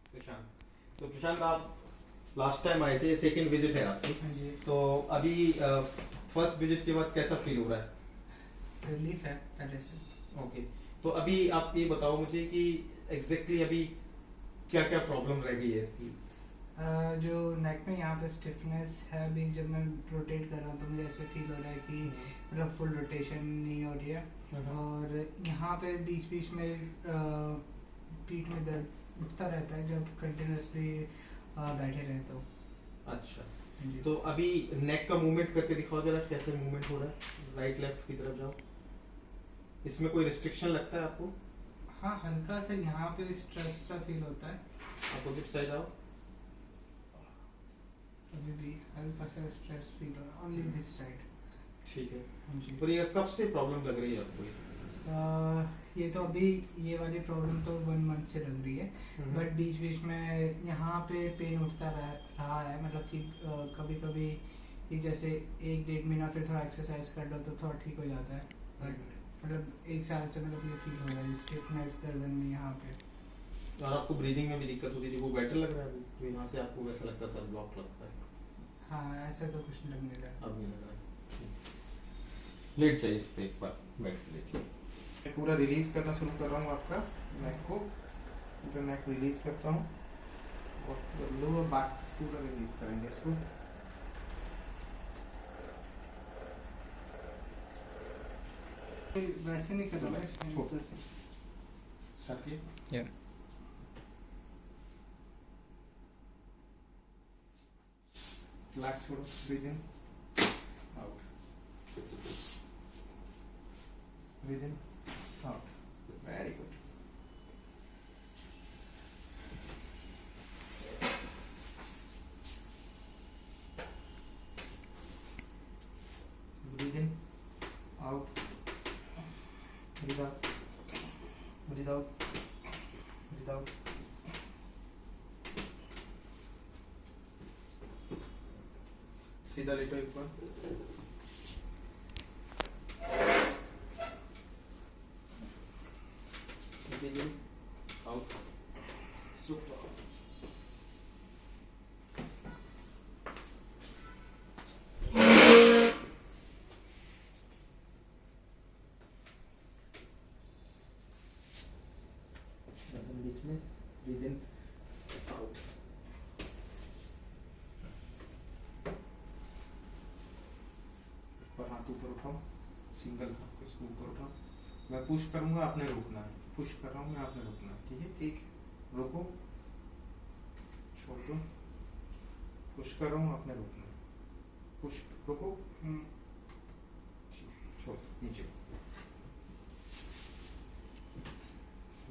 प्रशांत। तो प्रशांत, आप last time आए थे, सेकंड विजिट है आपकी। हाँ जी। तो अभी फर्स्ट विजिट के बाद कैसा फील हो रहा है? रिलीफ है पहले से। ओके। तो अभी आप ये बताओ मुझे कि एग्जैक्टली अभी क्या क्या प्रॉब्लम रह गई है? जो नेक में यहाँ पे स्टिफनेस है, अभी जब मैं रोटेट कर रहा हूँ तो मुझे ऐसे फील हो रहा है कि मतलब फुल रोटेशन नहीं हो रही है। और यहाँ पे बीच बीच में पीठ में दर्द उठता रहता है जब कंटिन्यूसली बैठे रहे तो। अच्छा। जी। तो अभी नेक का मूवमेंट करके दिखाओ जरा, कैसे मूवमेंट हो रहा है? राइट लेफ्ट की तरफ जाओ। इसमें कोई रिस्ट्रिक्शन लगता है आपको? हाँ, हल्का सा यहाँ पे स्ट्रेस सा फील होता है। अपोजिट साइड आओ। अभी भी हल्का सा स्ट्रेस फील हो रहा है, ओनली दिस साइड। ठीक है। हाँ जी। पर ये कब से प्रॉब्लम लग रही है आपको ये? ये तो अभी ये वाली प्रॉब्लम तो 1 मंथ से लग रही है, बट बीच बीच में यहाँ पे पेन उठता रहा है। मतलब कि कभी कभी ये जैसे 1-1.5 महीना फिर थोड़ा एक्सरसाइज कर लो तो थोड़ा ठीक हो जाता है। बट मतलब 1 साल से मतलब ये फील हो रहा है स्टिफनेस गर्दन में यहाँ पे। और आपको ब्रीदिंग में भी दिक्कत होती थी, वो बेटर लग रहा है अभी? तो यहाँ से आपको वैसा लगता था ब्लॉक लगता है? हाँ, ऐसा तो कुछ लगने लगा। अब नहीं लग रहा है। लेट जाइए इस पे एक बार, बैठ के लेटिए। मैं पूरा रिलीज करना शुरू कर रहा हूँ आपका नेक को। पूरा नेक रिलीज करता हूँ और लोअर बैक पूरा रिलीज करेंगे इसको। वैसे नहीं कर रहा छोड़। साथी या बैक छोड़ो, breathe in out, breathe in out. Very good. Breathe in out, breathe out, breathe out, breathe out. सीधा लेटो एक बार। Breathe in out. सुपर। बीच में ब्रीथ इन आउट। पर हाथ ऊपर उठाओ, सिंगल हाथ को इसको ऊपर उठाओ। मैं पुश करूंगा, आपने रुकना है। पुश कर रहा हूँ मैं, आपने रुकना है। ठीक है? ठीक। रुको, छोड़ दो। पुश कर रहा हूँ, आपने रुकना है। पुश, रुको, छोड़, नीचे।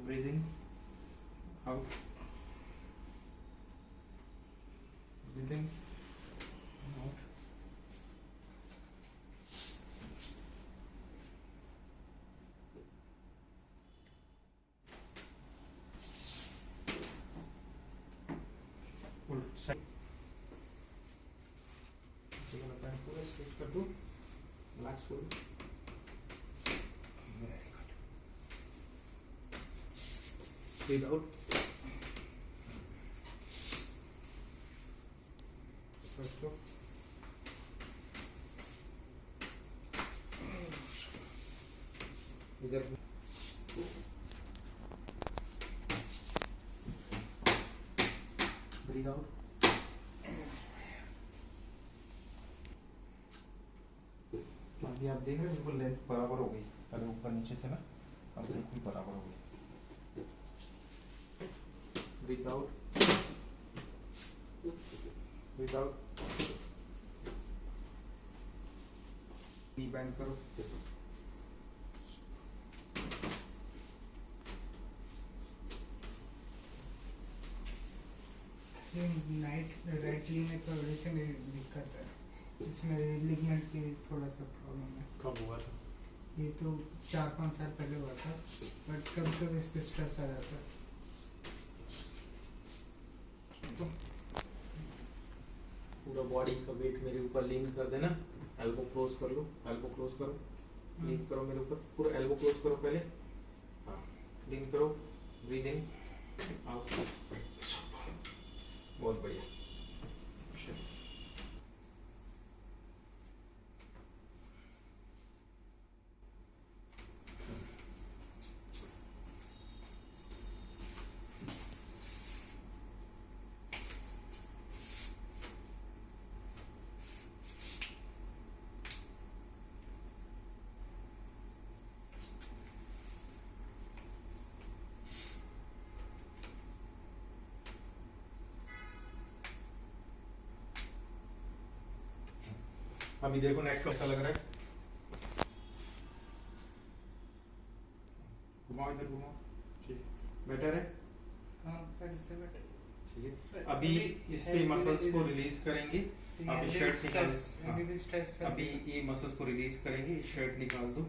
Breathe in out, breathe in out. उल्ट साइड। पैर पूरा स्ट्रेट कर दो, रिलैक्स करो। Very good. ब्रीथ आउट, रखो। इधर ब्रीथ आउट। अभी आप देख रहे हैं बिल्कुल लेंथ बराबर हो गई। पहले ऊपर नीचे थे ना, अब बिल्कुल बराबर हो गई। Breathe out, breathe out. Knee bend करो। नाइट राइट ली में थोड़ी सी मेरी दिक्कत है, इसमें लिगमेंट की थोड़ा सा प्रॉब्लम है। कब हुआ था? ये तो 4-5 साल पहले हुआ था, बट कभी कभी इस पे स्ट्रेस आ जाता है। पूरा बॉडी का वेट मेरे ऊपर लीन कर देना। एल्बो क्लोज कर लो, एल्बो क्लोज करो। लीन करो मेरे ऊपर, पूरा एल्बो क्लोज करो पहले। हाँ, लीन करो। Breathe in out. अभी देखो नेक कैसा लग रहा है, घुमाओ इधर घुमाओ, ठीक बेटर है, हाँ पहले से बेटर। ठीक है। अभी इस पे मसल्स को रिलीज करेंगे, अभी शर्ट निकाल, हाँ, अभी ये मसल्स को रिलीज करेंगे, शर्ट निकाल दो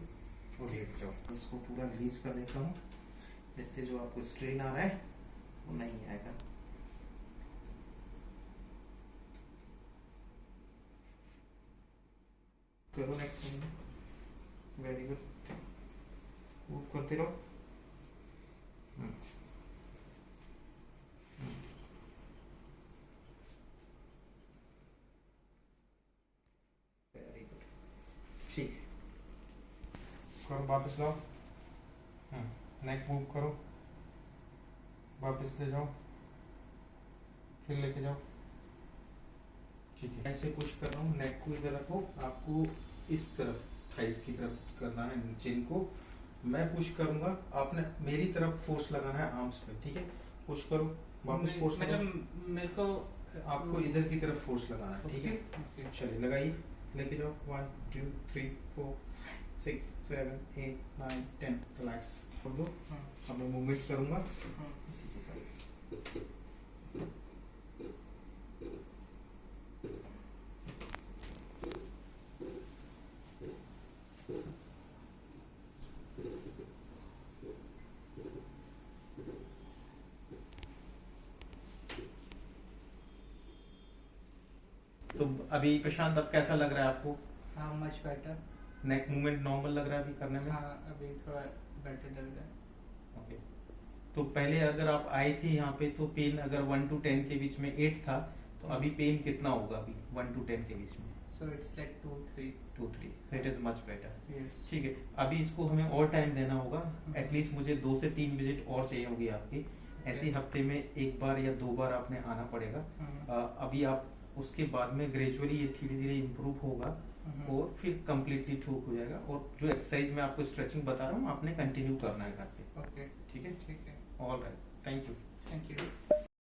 और लेट जाओ। इसको पूरा रिलीज कर देता हूँ, इससे जो आपको स्ट्रेन आ रहा है वो नहीं आएगा। करो नेक्स्ट, वेरी गुड, मूव करते रहो। वेरी गुड, ठीक करो, वापस लाओ, नेक मूव करो, वापस ले जाओ, फिर लेके जाओ, ठीक है। ऐसे पुश कर रहा हूँ, नेक को इधर रखो, आपको इस तरफ थाइस की तरफ करना है, चिन को मैं पुश करूंगा, आपने मेरी तरफ फोर्स लगाना है आर्म्स पे, ठीक है। पुश करो, वापस फोर्स करो, मतलब मेरे को आपको इधर की तरफ फोर्स लगाना है, ठीक है। चलिए लगाइए, लेके जाओ, 1 2 3 4 6 7 8 9 10, रिलैक्स कर दो। अब मैं मूवमेंट करूंगा इसी के साथ। तो अभी प्रशांत अब कैसा लग रहा है आपको? हाँ much better. Neck movement normal लग रहा है अभी करने में? हाँ अभी थोड़ा बेटर लग रहा है। ओके। तो पहले अगर आप आए थे यहाँ पे तो पेन अगर 1 to 10 के बीच में 8 था, तो अभी पेन कितना होगा अभी 1 to 10 के बीच में? So it's like 2-3. 2-3, so it is much better. Yes. ठीक है, अभी इसको हमें और टाइम देना होगा, एटलीस्ट मुझे 2 से 3 विजिट और चाहिए होगी आपकी। ऐसे ही हफ्ते में 1 बार या 2 बार आपने आना पड़ेगा। अभी आप उसके बाद में ग्रेजुअली ये धीरे धीरे इम्प्रूव होगा और फिर कम्प्लीटली ठीक हो जाएगा। और जो एक्सरसाइज में आपको स्ट्रेचिंग बता रहा हूँ आपने कंटिन्यू करना है घर पे। ओके ठीक है, ठीक है। All right, thank you. Thank you.